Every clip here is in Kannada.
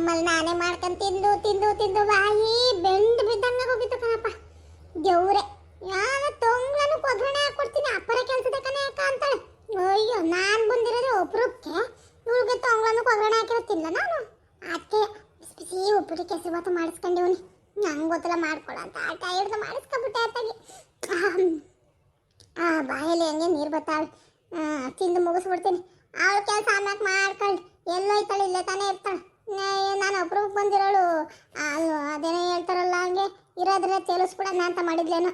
ನಮ್ಮಲ್ಲಿ ನಾನೇ ಮಾಡ್ಕೊಂಡು ತಿಂದು ತಿಂದು ತಿಂದು ಬಾಯಿ ಬೆಂಡು ಬಿದ್ದಂಗೆ ಹೋಗಿತ್ತು ಕಣಪ್ಪ. ದೇವ್ರೆ, ನಾನು ತೊಂಗ್ಲನ್ನು ಒಗ್ಗರಣೆ ಹಾಕ್ಕೊಡ್ತೀನಿ, ಅಪ್ಪರ ಕೆಲಸದ ಕಣೆ ಅಕ್ಕ ಅಂತಾಳೆ. ಅಯ್ಯೋ, ನಾನು ಬಂದಿರೋದು ಒಬ್ರಕ್ಕೆ, ಇವಳಿಗೆ ತೊಂಗ್ಲನ್ನು ಒಗ್ಗರಣೆ ಹಾಕಿರುತ್ತಿಲ್ಲ ನಾನು. ಅದಕ್ಕೆ ಬಿಸಿ ಬಿಸಿ ಉಪ್ಪಿಟ್ಟು ಕೆಸರು ಭಾತ ಮಾಡಿಸ್ಕೊಂಡಿವ್ನಿ. ನಂಗೆ ಗೊತ್ತಿಲ್ಲ ಮಾಡ್ಕೊಳ ಅಂತ ಆಟ ಹಿಡ್ದು ಮಾಡಿಸ್ಕೊಬಿಟ್ಟೆ ಆತಾಗಿ. ಬಾಯಲ್ಲಿ ಹೆಂಗೆ ನೀರು ಬರ್ತಾಳೆ. ತಿಂದು ಮುಗಿಸ್ಬಿಡ್ತೀನಿ. ಅವಳು ಕೆಲಸ ಆಮ್ಯಾಕ ಮಾಡ್ಕೊಳ್ಳಿ. ಎಲ್ಲೋಯ್ತಾಳೆ, ಇಲ್ಲೇ ತಾನೇ ಇರ್ತಾಳೆ. ನಾನು ಒಬ್ರಿಗೆ ಬಂದಿರೋಳು ಅದೇನೋ ಹೇಳ್ತಾರಲ್ಲ, ಹಂಗೆ ಇರೋದ್ರೆ ತೇಲಿಸ್ಬಿಡೋಣ ಅಂತ ಮಾಡಿದ್ಲೇನೋ.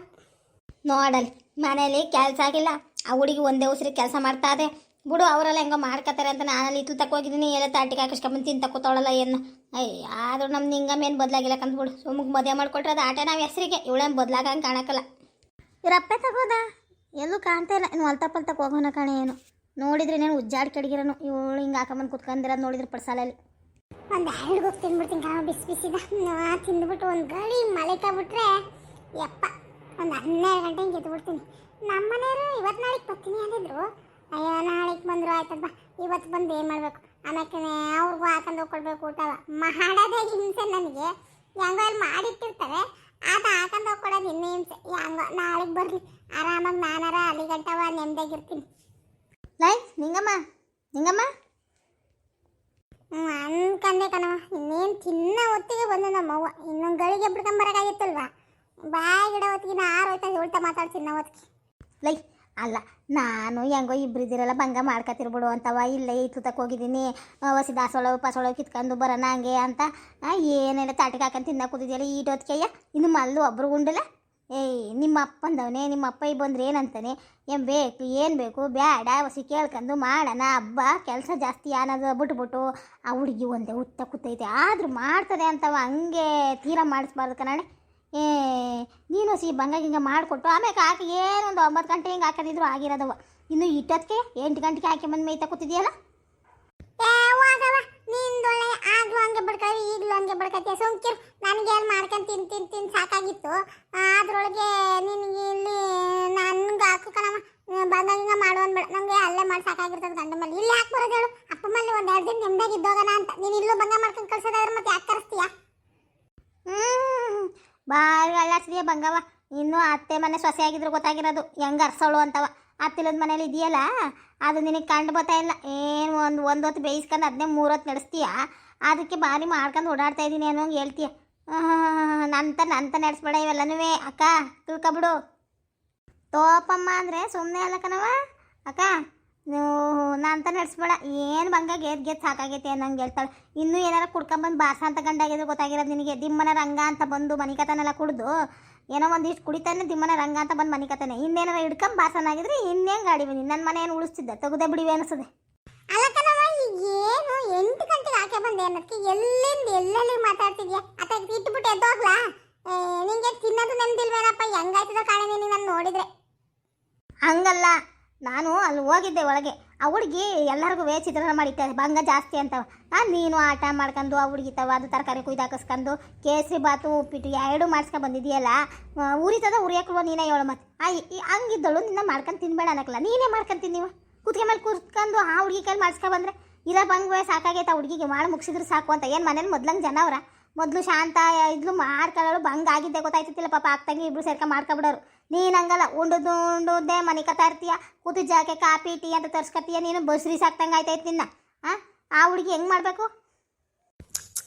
ನೋಡಲ್ಲಿ ಮನೇಲಿ ಕೆಲಸ ಆಗಿಲ್ಲ, ಆ ಹುಡುಗಿ ಒಂದೇ ಉಸಿರಿ ಕೆಲಸ ಮಾಡ್ತಾ ಇದೆ ಬಿಡು. ಅವರೆಲ್ಲ ಹೆಂಗೋ ಮಾಡ್ಕೋತಾರೆ ಅಂತ ನಾನಲ್ಲಿ ಇತ್ತು ತಕ್ಕೋಗಿದ್ದೀನಿ. ಎಲ್ಲ ತಾಟಿಗೆ ಹಾಕಿಸ್ಕೊಂಬಂದು ತಿಂದು ತಕ್ಕೋತಾಳಲ್ಲ ಏನು. ಆದರೂ ನಮ್ಮ ನಿಂಗಮ್ಮ ಏನು ಬದಲಾಗಿಲ್ಲ ಕಂದ್ಬಿಡು. ಸುಮ್ಗೆ ಮದುವೆ ಮಾಡ್ಕೊಟ್ರೆ ಅದು ಆಟ ನಾವು ಹೆಸರಿಗೆ, ಇವಳೇನು ಬದಲಾಗಂಗೆ ಕಾಣಕ್ಕಲ್ಲ. ಇವರಪ್ಪೆ ತಗೋದ ಎಲ್ಲೂ ಕಾಣ್ತಾ ಇಲ್ಲ. ಇನ್ನು ಹೊಲ್ತ ಪಲ್ತಕ್ಕೆ ಹೋಗೋಣ ಕಾಣೆ. ಏನು ನೋಡಿದ್ರೆ ನೀನು ಉಜ್ಜಾಡಿ ಕಡಿಗಿರೋನು. ಇವಳು ಹಿಂಗೆ ಹಾಕೊಂಬಂದು ಕುತ್ಕೊಂಡಿರೋದು ನೋಡಿದ್ರೆ ಪಡ್ಸಾಲಲ್ಲಿ ಒಂದು ಎರಡು ಹೋಗಿ ತಿಂದ್ಬಿಡ್ತೀನಿ ಕಣ, ಬಿಸಿ ಬಿಸಿದ ತಿಂದ್ಬಿಟ್ಟು ಒಂದು ಗಾಳಿ ಮಳೆಕಾಗ್ಬಿಟ್ರೆ ಯಪ್ಪ ಒಂದು 12 ಗಂಟೆಗೆ ಗೆದ್ದುಬಿಡ್ತೀನಿ. ನಮ್ಮ ಮನೆಯವರು ಇವತ್ತು ನಾಳೆಗೆ ಬರ್ತೀನಿ ಅಂದಿದ್ರು. ಅಯ್ಯೋ, ನಾಳೆಗೆ ಬಂದರು ಆಯ್ತಪ್ಪ, ಇವತ್ತು ಬಂದು ಏನು ಮಾಡಬೇಕು, ಆಮೇಲೆ ಅವ್ರಿಗೂ ಹಾಕೊಂಡು ಹೋಗ್ಕೊಡ್ಬೇಕು ಊಟ. ಮಾಡೋದೇ ಹಿಂಸೆ ನನಗೆ. ಹೆಂಗೋ ಅಲ್ಲಿ ಮಾಡಿಟ್ಟಿರ್ತಾರೆ, ಅದು ಹಾಕೊಂಡು ಹೋಗ್ಕೊಡೋದು ಇನ್ನೂ ಹಿಂಸೆ. ಹೆಂಗೋ ನಾಳೆಗೆ ಬರಲಿ, ಆರಾಮಾಗಿ ನಾನಾರ ಅಲ್ಲಿ ಗಂಟವ ನೆಮ್ಮದಿಯಾಗಿರ್ತೀನಿ. ಲೈ ನಿಂಗಮ್ಮ ನಿಂಗಮ್ಮ ಅನ್ಕಂದೆ ಕಣವ. ಇನ್ನೇನು ತಿನ್ನ ಹೊತ್ತಿಗೆ ಬಂದು ನಮ್ಮವ್ವ ಇನ್ನೊಂದು ಗಳಿಗೆ ಬಿಡ್ಕೊಂಬರಕಾಗಿತ್ತಲ್ವ. ಬಾಯಿಗಿಡ ಹೊತ್ತಿಗೆ ಆರೋಯ್ತಾ ಹೇಳ್ತಾ ಮಾತಾಡ್ತೀನಿ ನಾವು ಹೊತ್ತಿಗೆ. ಲೈ ಅಲ್ಲ, ನಾನು ಹೆಂಗೋ ಇಬ್ಬರಿದ್ದೀರಲ್ಲ ಭಂಗ ಮಾಡ್ಕೊತಿರ್ಬಿಡು ಅಂತವ. ಇಲ್ಲೇ ತುತ್ತಕ್ಕೆ ಹೋಗಿದ್ದೀನಿ, ಹೊಸಿ ದಾಸೊಳವು ಪಸೊಳವು ಕಿತ್ಕೊಂಡು ಬರೋಣ ಹಂಗೆ ಅಂತ. ಏನೆಲ್ಲ ತಾಟಿಗೆ ಹಾಕೊಂಡು ತಿನ್ನಕ್ಕೆ ಕೂತಿದ್ಯಲ್ಲ ಈಟೊತ್ತಿಗೆಯ್ಯ. ಇನ್ನು ಮಲ್ಲು ಒಬ್ರು ಉಂಡಲ್ಲ. ನಿಮ್ಮ ಅಪ್ಪಂದವನೇ, ನಿಮ್ಮ ಅಪ್ಪ ಬಂದ್ರೆ ಏನಂತಾನೆ, ಏನು ಬೇಕು ಬೇಡ ಹೊಸಿ ಕೇಳ್ಕೊಂಡು ಮಾಡೋಣ ಹಬ್ಬ. ಕೆಲಸ ಜಾಸ್ತಿ ಅನ್ನೋದು ಬಿಟ್ಬಿಟ್ಟು ಆ ಹುಡುಗಿ ಒಂದೇ ಉತ್ತ ಕೂತೈತೆ ಆದರೂ ಮಾಡ್ತದೆ ಅಂತವ. ಹಂಗೆ ತೀರಾ ಮಾಡಿಸ್ಬಾರ್ದು ಕಣೆ. ನೀನು ಹೊಸಿ ಬಂಗ ಹಿಂಗೆ ಮಾಡಿಕೊಟ್ಟು ಆಮೇಲೆ ಹಾಕಿ ಏನೊಂದು 9 ಗಂಟೆ ಹಿಂಗೆ ಹಾಕೋದಿದ್ರು ಆಗಿರೋದವ. ಇನ್ನು ಇಟ್ಟೊತ್ತಿಗೆ 8 ಗಂಟೆಗೆ ಹಾಕಿ ಬಂದು ಮೇಯ್ತಾ ಕೂತಿದ್ಯಲ್ಲ. ನಿಂದೊಳ್ಳೆ ಆಗ್ಲೂ ಹಂಗೆ ಬಿಡ್ಕೊಳ್ಳಿ, ಈಗಲೂ ಹಂಗೆ ಬಿಡ್ಕತ್ತೆ. ಸೋಂಕಿರು ನನಗೆ ಅಲ್ಲಿ ಮಾಡ್ಕೊಂಡು ತಿಂದು ಸಾಕಾಗಿತ್ತು. ಅದ್ರೊಳಗೆ ನಿನಗೆ ಇಲ್ಲಿ ನನ್ಗೆ ಹಾಕು ಕಣಮ್ಮ, ಬಂಗ ಹಿಂಗೆ ಮಾಡು ಅಂದ್ಬೇಡ. ನನಗೆ ಅಲ್ಲೇ ಮಾಡಿ ಸಾಕಾಗಿರ್ತದೆ ಗಂಡ ಮೇಲೆ. ಇಲ್ಲಿ ಯಾಕೆ ಬರೋದು ಹೇಳು, ಅಪ್ಪ ಮೇಲೆ ಒಂದು 2 ದಿನ ನೆಮ್ಮದಿಯಾಗಿ ಇದ್ದೋಗೋಣ ಅಂತ. ನೀನು ಇಲ್ಲೂ ಬಂಗ ಮಾಡ್ಕೊಂಡು ಕಳ್ಸೋದಾದ್ರೆ ಮತ್ತೆ ಯಾಕೆ ಕರೆಸ್ತೀಯ? ಭಾಳ ಅಲ್ಲಾಡ್ಸಿದೆಯಾ ಬಂಗವ. ಇನ್ನು ಅತ್ತೆ ಮನೆ ಸೊಸೆ ಆಗಿದ್ರು ಗೊತ್ತಾಗಿರೋದು ಹೆಂಗೆ ಅರ್ಸೋಳು ಅಂತವ. ಅತ್ತಿಲದ ಮನೇಲಿ ಇದೆಯಲ್ಲ, ಅದು ನಿನಗೆ ಕಂಡು ಬರ್ತಾ ಇಲ್ಲ. ಏನು ಒಂದು ಹೊತ್ತು ಬೇಯಿಸ್ಕೊಂಡು ಅದನ್ನೇ 3 ಹೊತ್ತು ನಡೆಸ್ತೀಯ. ಅದಕ್ಕೆ ಭಾರಿ ಮಾಡ್ಕೊಂಡು ಓಡಾಡ್ತಾ ಇದ್ದೀನಿ ಏನೋ ಹೇಳ್ತೀಯ. ನಂತ ನಡೆಸ್ಬೇಡ ಇವೆಲ್ಲನೂ ಅಕ್ಕ, ತಿಳ್ಕೊಬಿಡು. ತೋಪಮ್ಮ ಅಂದರೆ ಸುಮ್ಮನೆ ಅಲ್ಲ ಕಣವ ಅಕ್ಕ. ನಂತ ನಡೆಸ್ಬೇಡ. ಏನು ಬಂಗ ಗೆದ್ದು ಸಾಕಾಗೈತೆ ಅನ್ನಂಗೆ ಹೇಳ್ತಾಳೆ. ಇನ್ನೂ ಏನಾರ ಕುಡ್ಕೊಂಬಂದು ಬಾಸ ಅಂತ ಗಂಡಾಗಿದ್ರು ಗೊತ್ತಾಗಿರೋದು ನಿನಗೆ. ದಿಮ್ಮನ ರಂಗ ಅಂತ ಬಂದು ಮನಿಕತನೆಲ್ಲ ಕುಡಿದು ಏನೋ ಒಂದಿಷ್ಟು ಕುಡಿತಾನೆ, ದಿಮ್ಮನ ರಂಗ ಅಂತ ಬಂದು ಮನಿಕತಾನೆ. ಇನ್ನೇನಾರ ಹಿಡ್ಕೊಂಬ ಬಾಸನಾಗಿದ್ರೆ ಇನ್ನೇನು ಗಾಡಿ ಬನ್ನಿ ನನ್ನ ಮನೆ ಏನು ಉಳಿಸ್ತಿದ್ದೆ, ತೆಗೆದೇ ಬಿಡಿವೆ ಅನಿಸ್ತದೆ. ಅಲ್ಲ ಕಣವ, ಈಗ ಏನು 8 ಗಂಟೆಗೆ ಹಾಕಿ ಬಂದೆ ಅನ್ನೋದಕ್ಕೆ ಎಲ್ಲೆಲ್ಲಿ ಮಾತಾಡ್ತಿದ್ಯಾ? ಅತ್ತಾಗ ಇಟ್ಬಿಟ್ಟು ಎದ್ದೋಗ್ಲಾ? ನಿಂಗೆ ತಿನ್ನೋದು ನೆಮ್ಮದಿಲ್ವೇನಪ್ಪ? ಹೆಂಗಾಯ್ತದ ಕಾಣೆ ನೀನು ನಾನು ನೋಡಿದ್ರೆ. ಹಂಗಲ್ಲ, ನಾನು ಅಲ್ಲಿ ಹೋಗಿದ್ದೆ ಒಳಗೆ. ಆ ಹುಡುಗಿ ಎಲ್ಲರಿಗೂ ಚಿತ್ರಾನ್ನ ಮಾಡಿಟ್ಟಾರೆ ಬಂಗ ಜಾಸ್ತಿ ಅಂತವ. ನೀನು ಆಟ ಮಾಡ್ಕೊಂಡು ಆ ಹುಡುಗಿತವ ಅದು ತರಕಾರಿ ಕುಯ್ದು ಹಾಕಿಸ್ಕೊಂಡು ಕೇಸರಿ ಬಾತು ಉಪ್ಪಿಟ್ಟು 2 ಮಾಡಿಸ್ಕೊಂಡು ಬಂದಿದೆಯಲ್ಲ. ಉರಿತದ ಉರಿಯಕ್ಕಲ್ವ ನೀನೇ ಹೇಳು. ಮತ್ತೆ ಹಂಗಿದ್ದಳು ನಿನ್ನ ಮಾಡ್ಕೊಂಡು ತಿನ್ಬೇಡ ಅನ್ನಕ್ಕಲ್ಲ, ನೀನೇ ಮಾಡ್ಕೊಂಡು ತಿನ್ನಿವ. ಕುತ್ಕೆ ಮೇಲೆ ಕೂತ್ಕೊಂಡು ಆ ಹುಡುಗಿ ಕೈಲಿ ಮಾಡಿಸ್ಕೊಂಡು ಬಂದರೆ ಇರೋ ಬಂಗುವೆ ಸಾಕಾಗೈತೆ. ಆ ಹುಡುಗಿಗೆ ಮಾಡಿ ಮುಗಿಸಿದ್ರು ಸಾಕು ಅಂತ. ಏನು ಮನೇಲಿ ಮೊದ್ಲಂಗೆ ಜನ ಅವರ ಮೊದಲು ಶಾಂತ ಇದ್ಲು ಮಾಡ್ಕೊಳ್ಳೋಳು. ಬಂಗ ಆಗಿದ್ದೆ ಗೊತ್ತಾಯ್ತಿಲ್ಲ ಪಾಪ. ಆಗ್ತಂಗೆ ಇಬ್ರು ಸೇರ್ಕೊಂಡು ಮಾಡ್ಕೊಬಿಡೋರು. ನೀನು ಹಂಗಲ್ಲ, ಉಂಡುದೇ ಮನೆ ಕತ್ತಾ ಇರ್ತೀಯ. ಕೂತು ಜಾಕೆ ಕಾಫಿ ಟೀ ಅಂತ ತರ್ಸ್ಕೊತೀಯ. ನೀನು ಬಸ್ರಿ ಸಾಕ್ತಂಗೆ ಆಯ್ತಾಯ್ತು ನಿನ್ನ. ಆ ಹುಡುಗಿ ಹೆಂಗೆ ಮಾಡಬೇಕು?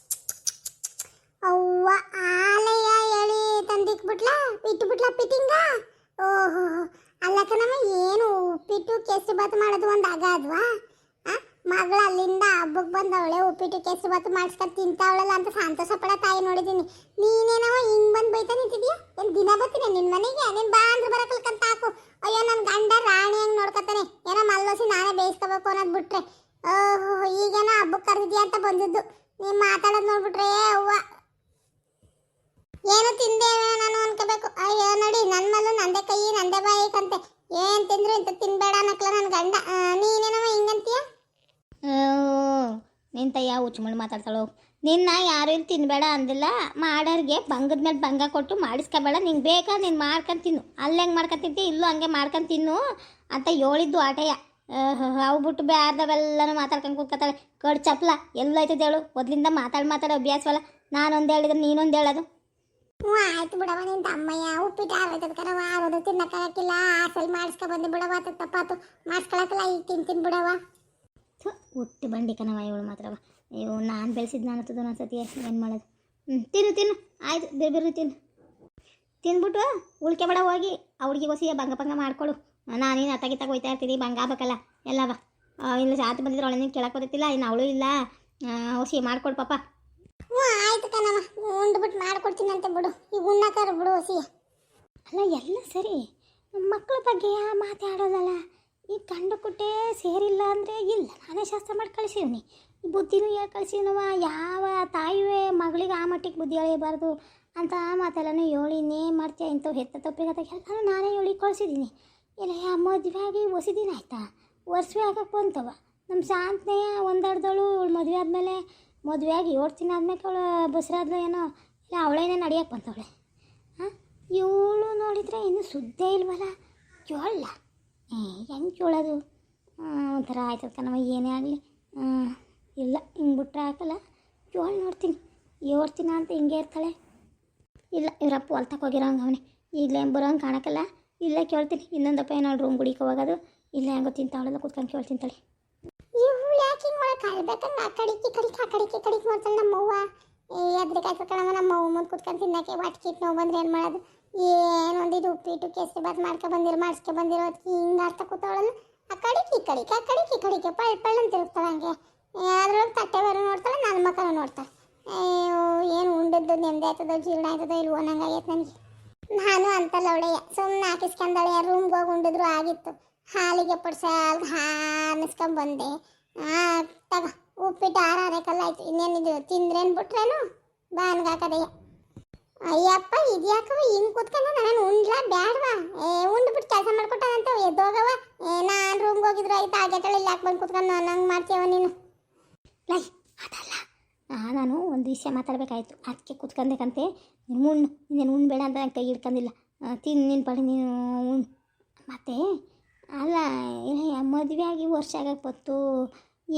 ಅವ್ವ ಆಲಯ ಎಳಿ ತಂದಿಕ್ಬಿಟ್ಲಾ, ಇಟ್ಬಿಟ್ಲಾ ಪಿಟ್ಟಿಂಗ. ಓಹೋ, ಅಲ್ಲ ಕಣಮ್ಮ, ಏನು ಉಪ್ಪಿಟ್ಟು ಕೇಸರಿ ಬಾತು ಮಾಡೋದು ಒಂದು ಅದ್ವಾ? ಮಗಳು ಅಲ್ಲಿಂದ ಹಬ್ಬಕ್ಕೆ ಬಂದವಳೆ, ಉಪ್ಪಿಟ್ಟು ಕೇಸರಿ ಬಾತು ಮಾಡಿಸ್ಕೊಂಡು ತಿಂತಾವಳಲ್ಲ ಅಂತ ಸಂತೋಷ ಪಡೋ ತಾಯಿ ನೋಡಿದ್ದೀನಿ. ನೀನೇನವ ಹಿಂಗೆ ಬಂದು ಬೈತಾ ನಿಂತಿದ್ಯಾ? ಏನು ದಿನ ಬರ್ತೀನಿ ನಿನ್ನ ಮನೆಗೆ? ನೀನು ಬಾ ಅಂದ್ರೆ ಬರಕಲ್ಕಂತ ಹಾಕು. ಅಯ್ಯೋ, ನನ್ನ ಗಂಡ ರಾಣಿ ಹಂಗೆ ನೋಡ್ಕೊತಾನೆ. ಏನೋ ಮಲ್ಲೋಸಿ ನಾನೇ ಬೇಯಿಸ್ಕೋಬೇಕು ಅನ್ನೋದು ಬಿಟ್ರೆ. ಓಹೋ, ಈಗೇನೋ ಹಬ್ಬಕ್ಕೆ ಕರೆದಿದ್ಯಾ ಅಂತ ಬಂದಿದ್ದು. ನೀವು ಮಾತಾಡೋದು ನೋಡ್ಬಿಟ್ರೆ ಅವ್ವ ಏನು ತಿಂದೆ ನಾನು ಅನ್ಕೋಬೇಕು. ಅಯ್ಯೋ ನೋಡಿ, ನನ್ನ ಮಲ್ಲು ನಂದೇ ಕೈ ನಂದೇ ಬಾಯಿಕಂತೆ. ಏನು ತಿಂದ್ರು ಇಂಥ ತಿನ್ಬೇಡ ಅನ್ನಕ್ಲ ನನ್ನ ಗಂಡ. ನೀನೇನವ ಹಿಂಗಂತೀಯ? ನಿಂತಯ್ಯ ಹುಚ್ಚುಮಳು ಮಾತಾಡ್ತಾಳು. ನಿನ್ನ ಯಾರು ಇಲ್ಲಿ ತಿನ್ನಬೇಡ ಅಂದಿಲ್ಲ. ಮಾಡೋರಿಗೆ ಬಂಗದ ಮೇಲೆ ಬಂಗ ಕೊಟ್ಟು ಮಾಡಿಸ್ಕೋಬೇಡ. ನಿಂಗೆ ಬೇಕಾ ನೀನು ಮಾಡ್ಕೊಂಡು ತಿನ್ನು. ಅಲ್ಲಿ ಹೆಂಗೆ ಮಾಡ್ಕೊಂಡು ತಿಂತೀಯ, ಇಲ್ಲೂ ಹಂಗೆ ಮಾಡ್ಕೊಂಡು ತಿನ್ನು ಅಂತ ಹೇಳಿದ್ದು ಆಟಯ್ಯ. ಅವು ಬಿಟ್ಟು ಬ್ಯಾರ್ದವೆಲ್ಲನೂ ಮಾತಾಡ್ಕೊಂಡು ಕೂತ್ಕೊತಾಳೆ. ಕಡ್ ಚಪ್ಲ ಎಲ್ಲಾಯ್ತದೆ ಹೇಳು, ಮೊದಲಿಂದ ಮಾತಾಡೋ ಅಭ್ಯಾಸವಲ್ಲ. ನಾನೊಂದು ಹೇಳಿದ್ರೆ ನೀನೊಂದು ಹೇಳೋದು. ಹ್ಞೂ ಆಯ್ತು ಬಿಡವ, ನಿನ್ನ ತಮ್ಮಯ್ಯ ಉಪ್ಪಿಟ್ಟು ಆರೋಯ್ತದ ಕಣವ, ಆರೋದು ತಿನ್ನಕ್ಕಾಗಿಲ್ಲ. ಆಸಲ್ ಮಾಡಿಸ್ಕೊ ಬಂದು ಬಿಡವ, ತಪ್ಪಾತು ಮಾಡಿಸ್ಕೊಳಕ್ಕಲ್ಲ, ಈಗ ತಿಂತೀನಿ ಬಿಡವ. ಹುಟ್ಟಿ ಬಂಡಿ ಕಣವ ಇವಳು ಮಾತ್ರವ. ಇವು ನಾನು ಬೆಳೆಸಿದ್ದು ನಾನು ಹತ್ತದ ಒಂದ್ಸತಿ ಏನು ಮಾಡೋದು. ತಿನ್ನು ಆಯ್ತು, ಬೇರೆ ತಿನ್ಬಿಟ್ಟು ಉಳ್ಕೆ ಬೇಡ, ಹೋಗಿ ಆ ಹುಡುಗಿ ಹೊಸಿ ಭಂಗ ಮಾಡಿಕೊಡು. ನಾನೇನು ಅತ್ತಾಗಿ ಹೋಯ್ತಾ ಇರ್ತೀನಿ, ಭಂಗ ಆಗ್ಬೇಕಲ್ಲ ಎಲ್ಲವ. ಇಲ್ಲ ಜಾತಿ ಬಂದಿದ್ರೆ ಅವಳೇನು ಕೇಳಕ್ಕೆ ಗೊತ್ತಿಲ್ಲ, ಇನ್ನು ಅವಳು ಇಲ್ಲ. ಹೊಸಿ ಮಾಡ್ಕೊಡು ಪಾಪ. ಹ್ಞೂ ಆಯ್ತು ಕಣವ, ಉಂಡ್ಬಿಟ್ಟು ಮಾಡ್ಕೊಡ್ತೀನಂತೆ ಬಿಡು, ಈಗ ಉಣ್ಣಕ್ಕಾರ ಬಿಡು ಹೊಸಿ. ಅಲ್ಲ ಎಲ್ಲ ಸರಿ, ಮಕ್ಕಳ ಬಗ್ಗೆ ಮಾತಾಡೋದಲ್ಲ. ಈ ಗಂಡು ಕುಟ್ಟೆ ಸೇರಿಲ್ಲ ಅಂದರೆ ಇಲ್ಲ, ನಾನೇ ಶಾಸ್ತ್ರ ಮಾಡಿ ಕಳಿಸಿವ್ನಿ, ಈ ಬುದ್ಧಿನೂ ಹೇಳಿ ಕಳಿಸಿನವ. ಯಾವ ತಾಯಿವೇ ಮಗಳಿಗೆ ಆ ಮಟ್ಟಿಗೆ ಬುದ್ಧಿ ಎಳೆಯಬಾರ್ದು ಅಂತ ಮಾತೆಲ್ಲನೂ ಹೇಳಿ ಇನ್ನೇನು ಮಾಡ್ತೀಯ, ಇಂಥವು ಹೆತ್ತ ತಪ್ಪಿಗತ್ತ ಎಲ್ಲನೂ ನಾನೇ ಹೇಳಿ ಕಳಿಸಿದ್ದೀನಿ. ಇಲ್ಲ ಮದುವೆ ಆಗಿ ಹೊಸಿದಿನ ಆಯ್ತಾ, ವರ್ಷವೇ ಆಗಕ್ಕೆ ಬಂತವ. ನಮ್ಮ ಶಾಂತನೇ ಒಂದರ್ಧಳು ಮದುವೆ ಆದಮೇಲೆ, ಮದುವೆ ಆಗಿ 7 ದಿನ ಆದ್ಮೇಲೆ ಅವಳು ಬಸ್ರಾದ್ಲು ಏನೋ, ಇಲ್ಲ ಅವಳೇನೇ ನಡಿಯಕ್ಕೆ ಬಂತವಳೆ. ಹಾಂ, ಇವಳು ನೋಡಿದರೆ ಇನ್ನೂ ಸುದ್ದೇ ಇಲ್ವಲ್ಲ, ಕೇಳಲ್ಲ. ಹೆಂಗೆ ಕೇಳೋದು? ಒಂಥರ ಆಯ್ತದ ಕಣವ, ಏನೇ ಆಗಲಿ. ಇಲ್ಲ ಹಿಂಗೆ ಬಿಟ್ರೆ ಹಾಕಲ್ಲ, ಕೇಳಿ ನೋಡ್ತೀನಿ. 7 ದಿನ ಅಂತ ಹಿಂಗೆ ಇರ್ತಾಳೆ. ಇಲ್ಲ ಇವರಪ್ಪ ಹೊಲ್ತಕ್ಕೆ ಹೋಗಿರೋಂಗೆ ಅವನೇ, ಈಗಲೇ ಬರೋಂಗೆ ಕಾಣಕ್ಕಲ್ಲ. ಇಲ್ಲೇ ಕೇಳ್ತೀನಿ, ಇನ್ನೊಂದಪ್ಪ ಏನಾದ್ರು ರೂಮ್ ಗುಡಿಗೆ ಹೋಗೋದು, ಇಲ್ಲ ಹೆಂಗೋ ತಿಂತಾವಳೆಲ್ಲ ಕೂತ್ಕೊಂಡು ಕೇಳ್ತಿಂತಾಳೆ. ಇವಳು ಯಾಕೆ ಹಿಂಗೆ ಒಳಗೆ ಕಾಯ್ಬೇಕಂಗ ಆ ಕಡಿಕೆ ನೋಡ್ತಾಳೆ ನಮ್ಮವ್ವ. ಎದ್ರಿಕಾಯ್ತು ಕಣವ, ನಮ್ಮವ್ವ ಮುಂದೆ ಕೂತ್ಕೊಂಡು ತಿನ್ನಕ್ಕೆ ವಾಟ್ಕಿಟ್ ನೋವು ಬಂದ್ರೆ ಏನು ಮಾಡೋದು? ಏನೊಂದಿದು ಉಪ್ಪಿಟ್ಟು ಕೇಸರಿ ಬಾತ್ ಮಾಡಿಸ್ಕೊ ಬಂದಿರೋ ಹಿಂಗೆ ಅರ್ಥ ಕೂತವಳಲ್ಲ. ಆ ಕಡಿಕೆ ಪಳ್ಳ ಅಂತ ತಿರುಗ್ತಾಳೆ ಹಂಗೆ. ಅದ್ರೊಳಗೆ ತಟ್ಟೆ ಬೇರೆ ನೋಡ್ತಾಳೆ, ನನ್ನ ಮಕ್ಕಳು ನೋಡ್ತಾಳೆ. ಏನು ಉಂಡದ್ದು ನೆಮ್ಮದಿ ಆಯ್ತದೋ ಜೀವನ ಆಯ್ತದೋ ಇಲ್ವೋ ನಂಗಾಗೈತೆ ನನಗೆ. ನಾನು ಅಂತಲ್ಲ ಅವಳೆಯ ಸುಮ್ಮನೆ ಹಾಕಿಸ್ಕೊಂಡಳೆ, ರೂಮ್ಗೆ ಹೋಗಿ ಉಂಡಿದ್ರು ಆಗಿತ್ತು. ಹಾಲಿಗೆ ಪಡ್ಸಾಲ್ಗೆ ಹಾನಿಸ್ಕೊಂಬಂದೆ. ತಗ ಉಪ್ಪಿಟ್ಟು ಆರಾಕಲ್ಲ ಆಯ್ತು, ಇನ್ನೇನಿದು ತಿಂದ್ರೇನು ಬಿಟ್ರೇನು ಬಾನ್ಗೆ ಹಾಕದಯ್ಯ. ಅಯ್ಯಪ್ಪ ಇದ್ಯಾಕವ ಹಿಂಗೆ ಕೂತ್ಕೊಂಡು ನಾನು ಉಂಡ್ಲಾ ಬ್ಯಾಡ್ವಾ? ಉಂಡ್ಬಿಟ್ಟು ಕೆಲಸ ಮಾಡ್ಕೊಟ್ಟಾನಂತ ಎದ್ದೋಗವ. ನಾನು ರೂಮ್ಗೆ ಹೋಗಿದ್ರು ಆಯ್ತು, ಆಗೇಟಳು ಇಲ್ಲಿ ಯಾಕೆ ಬಂದು ಕೂತ್ಕೊಂಡು ನಂಗೆ ಮಾಡ್ತೀವ ನೀನು? ಲೈ ಅದಲ್ಲ, ನಾನು ಒಂದು ವಿಷಯ ಮಾತಾಡಬೇಕಾಯ್ತು, ಅದಕ್ಕೆ ಕೂತ್ಕೊಂಡೇಕಂತೆ. ಇನ್ನೇನು ಉಣ್ಬೇಡ ಅಂತ ನಂಗೆ ಕೈ ಹಿಡ್ಕೊಂಡಿಲ್ಲ. ನಿನ್ನ ಪಡಿ ನೀನು ಉಣ್. ಮತ್ತು ಅಲ್ಲ, ಮದುವೆ ಆಗಿ ವರ್ಷ ಆಗಕ್ಕೆ ಬಂತು,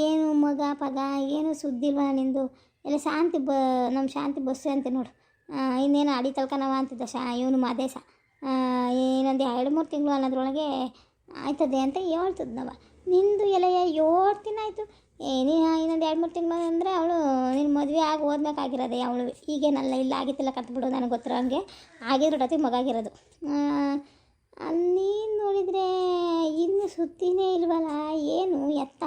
ಏನು ಮಗ ಪಗ ಏನು ಸುದ್ದಿ ಇಲ್ವ ನಿಂದು? ಎಲ್ಲ ಶಾಂತಿ ನಮ್ಮ ಶಾಂತಿ ಬಸ್ಸು ಅಂತ ನೋಡು, ಇನ್ನೇನು ಅಡಿ ತಳ್ಕನವ ಅಂತಿದ್ದ ಇವನು ಮಾದೇಶ. ಇನ್ನೊಂದು 2-3 ತಿಂಗಳು ಅನ್ನೋದ್ರೊಳಗೆ ಆಯ್ತದೆ ಅಂತ ಹೇಳ್ತದ್ನವ. ನಿಂದು ಎಲ್ಲ 7 ದಿನ ಆಯಿತು. ನೀನು ಇನ್ನೊಂದು 2-3 ತಿಂಗಳು ಅಂದರೆ ಅವಳು ನಿನ್ನ ಮದುವೆ ಆಗಿ ಓದ್ಬೇಕಾಗಿರೋದೆ ಅವಳು. ಈಗೇನಲ್ಲ, ಇಲ್ಲ ಆಗಿತ್ತಿಲ್ಲ ಕತ್ಬಿಡು, ನನಗೆ ಗೊತ್ತಿರೋ ಹಂಗೆ ಆಗಿರೋ ಜೊತೆಗೆ ಮಗ ಆಗಿರೋದು. ನೀನು ನೋಡಿದರೆ ಇನ್ನು ಸುದ್ದಿನೇ ಇಲ್ವಲ್ಲ, ಏನು ಎತ್ತ?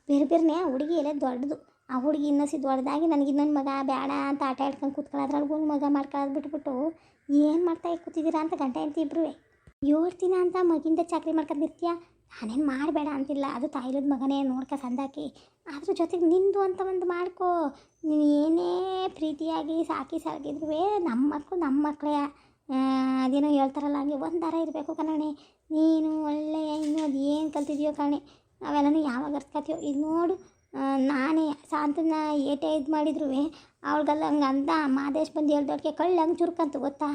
ಬೇರೆನೇ ಆ ಹುಡುಗಿ ಎಲ್ಲ ದೊಡ್ಡದು. ಆ ಹುಡುಗಿ ಇನ್ನೊಸಿ ದೊಡ್ಡದಾಗಿ ನನಗೆ ಇನ್ನೊಂದು ಮಗ ಬೇಡ ಅಂತ ಆಟ ಆಡ್ಕೊಂಡು ಕೂತ್ಕೊಳ್ಳೋದ್ರೊಳಗೆ ಒಂದು ಮಗ ಮಾಡ್ಕೊಳ್ಳೋದು ಬಿಟ್ಬಿಟ್ಟು ಏನು ಮಾಡ್ತಾ ಕೂತಿದ್ದೀರಾ ಅಂತ ಗಂಟೆ ಅಂತ ಇಬ್ಬರು 7 ದಿನ ಅಂತ ಮಗಿಂದ ಚಾಕ್ರಿ ಮಾಡ್ಕೊಂಡಿರ್ತೀಯ. ನಾನೇನು ಮಾಡಬೇಡ ಅಂತಿಲ್ಲ, ಅದು ತಾಯಿಲದ ಮಗನೇ ನೋಡ್ಕೊ ಸಂದಾಕಿ. ಅದ್ರ ಜೊತೆಗೆ ನಿಂದು ಅಂತ ಒಂದು ಮಾಡ್ಕೊ. ನೀನು ಏನೇ ಪ್ರೀತಿಯಾಗಿ ಸಾಕಿ ಸಾಕಿದ್ರು ನಮ್ಮ ಮಕ್ಕಳೇ. ಅದೇನೋ ಹೇಳ್ತಾರಲ್ಲ, ಹಂಗೆ ಒಂದರ ಇರಬೇಕು ಕಣೆ. ನೀನು ಒಳ್ಳೆಯ ಇನ್ನೂ ಅದು ಏನು ಕಲ್ತಿದ್ಯೋ ಕಣೆ, ಅವೆಲ್ಲನೂ ಯಾವಾಗ ಅರ್ತ್ಕತ್ತೀಯೋ. ಈಗ ನೋಡು, ನಾನೇ ಶಾಂತನ ಏಟೆ ಇದು ಮಾಡಿದ್ರು ಅವಳಿಗೆಲ್ಲ ಹಂಗೆ ಅಂದ ಮಾದೇಶ್ ಬಂದು ಹೇಳ್ದೋಕ್ಕೆ ಕಳ್ಳು ಹಂಗೆ ಚುರುಕಂತು ಗೊತ್ತಾ.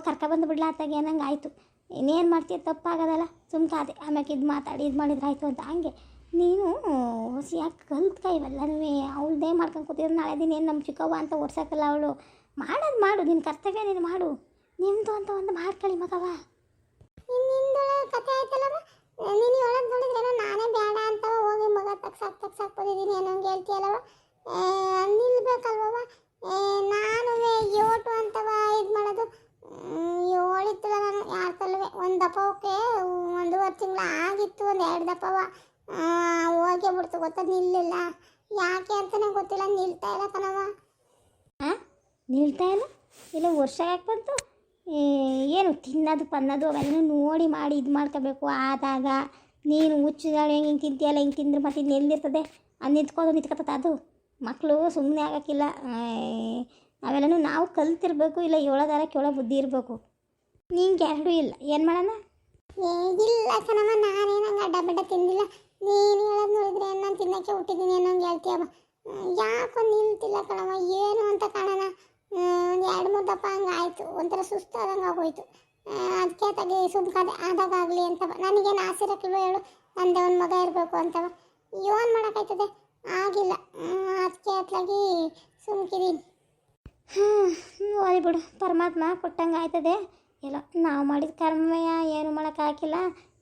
ಕರ್ಕೊಬಂದು ಬಿಡ್ಲಾ ಅತ್ತಾಗೆ ಅನ್ನಂಗೆ ಆಯಿತು. ಇನ್ನೇನು ಮಾಡ್ತೀಯ, ತಪ್ಪಾಗೋದಲ್ಲ, ಸುಮ್ಕಾದೆ. ಆಮ್ಯಾಕೆ ಇದು ಮಾತಾಡಿ ಇದು ಮಾಡಿದ್ರೆ ಆಯಿತು ಅಂತ. ಹಂಗೆ ನೀನು ಹೊಸಿಯಾಗಿ ಕಲ್ತ್ಕ ಇವೆಲ್ಲನೂ. ಅವಳದೇ ಮಾಡ್ಕೊಂಡು ಕೂತಿದ್ರು ನಾಳೆ ದಿನ ಏನು ನಮ್ಮ ಚಿಕ್ಕವ್ವ ಅಂತ ಓಡ್ಸೋಕ್ಕಲ್ಲ ಅವಳು. ಮಾಡೋದು ಮಾಡು, ನಿನ್ನ ಕರ್ತವ್ಯ ನೀನು ಮಾಡು. ನಿಮ್ಮದು ಅಂತ ಒಂದು ಮಾಡ್ಕೊಳ್ಳಿ ಮಗವ. ನಿಂದು ಕತೆ ಆಯ್ತಲ್ಲವ, ನೀನು ಹೇಳೋದು ನೋಡಿದ್ರೇನೋ ನಾನೇ ಬೇಡ ಅಂತ ಹೋಗಿ ಮಗ ತಗ್ಸಾಕ್ ಬಂದಿದ್ದೀನಿ ಅನ್ನೋಂಗೆ ಹೇಳ್ತೀಯಲ್ಲವ. ನಿಲ್ಬೇಕಲ್ವವ? ನಾನು ಯೋಟು ಅಂತವ ಇದು ಮಾಡೋದು. ಹೇಳಿತ್ತಲ್ಲ ನಾನು ಯಾರ ತಲ್ವೇ ಒಂದು ದಪ್ಪವಕ್ಕೆ 1.5 ತಿಂಗಳು ಆಗಿತ್ತು, 2 ದಪ್ಪವ ಹೋಗೇ ಬಿಡ್ತು ಗೊತ್ತಾ, ನಿಲ್ಲಿಲ್ಲ. ಯಾಕೆ ಅಂತಲೇ ಗೊತ್ತಿಲ್ಲ, ನಿಲ್ತಾ ಇಲ್ಲ ಕಣವ. ನಿಲ್ತಾ ಇಲ್ಲ ವರ್ಷ ಯಾಕೆ ಬಂತು? ಏನು ತಿನ್ನೋದು ಪನ್ನೋದು ಅವೆಲ್ಲ ನೋಡಿ ಮಾಡಿ ಇದು ಮಾಡ್ಕೋಬೇಕು. ಆದಾಗ ನೀನು ಹುಚ್ಚಿದಾಳೆ ಹಿಂಗೆ ತಿಂತೀಯಲ್ಲ, ಹಿಂಗೆ ತಿಂದ್ರೆ ಮತ್ತೆ ಇನ್ನು ಎಲ್ಲಿರ್ತದೆ? ಅದು ನಿಂತ್ಕೋತದ ಅದು. ಮಕ್ಕಳು ಸುಮ್ಮನೆ ಆಗೋಕ್ಕಿಲ್ಲ. ಅವೆಲ್ಲನೂ ನಾವು ಕಲ್ತಿರ್ಬೇಕು, ಇಲ್ಲ ಹೇಳೋದಾರ ಕೇಳೋ ಬುದ್ಧಿ ಇರಬೇಕು. ನಿಂಗೆ ಎರಡೂ ಇಲ್ಲ, ಏನು ಮಾಡೋಣ? ಇಲ್ಲ ಕಣವ, ನಾನೇನಂಗೆ ಅಡ್ಡ ತಿಂದಿಲ್ಲ. ನೀನು ಹೇಳೋದು ನೋಡಿದ್ರೆ ನಾನು ತಿನ್ನೋಕ್ಕೆ ಹುಟ್ಟಿದ್ದೀನಿ ಅನ್ನೋಂಗೆ ಹೇಳ್ತೀಯವ. ಯಾಕೋ ನಿಲ್ತಿಲ್ಲ ಕಣವ, ಏನು ಅಂತ ಕಾಣೋಣ. 1-2-3 ದಪ್ಪ ಹಂಗೆ ಆಯಿತು, ಒಂಥರ ಸುಸ್ತಾದಂಗೆ ಆಗೋಯ್ತು. ಅದಕ್ಕೆ ತಗಿ ಸುಮ್ಕಾದೆ ಆದಾಗಲಿ ಅಂತವ. ನನಗೇನು ಆಸೆ ಇರಕ್ಕಿಲ್ವ ಹೇಳು, ನಂದೇ ಒಂದು ಮಗ ಇರಬೇಕು ಅಂತವ. ಏನು ಮಾಡೋಕ್ಕಾಯ್ತದೆ, ಆಗಿಲ್ಲ. ಅದಕ್ಕೆ ಅತ್ಲಾಗಿ ಸುಮ್ಕಿದೀನಿ. ಓದಿ ಬಿಡು, ಪರಮಾತ್ಮ ಕೊಟ್ಟಂಗೆ ಆಯ್ತದೆ. ಎಲ್ಲ ನಾವು ಮಾಡಿದ ಕರ್ಮಯ ಏನು ಮಾಡೋಕ್ಕಾಗಿಲ್ಲ.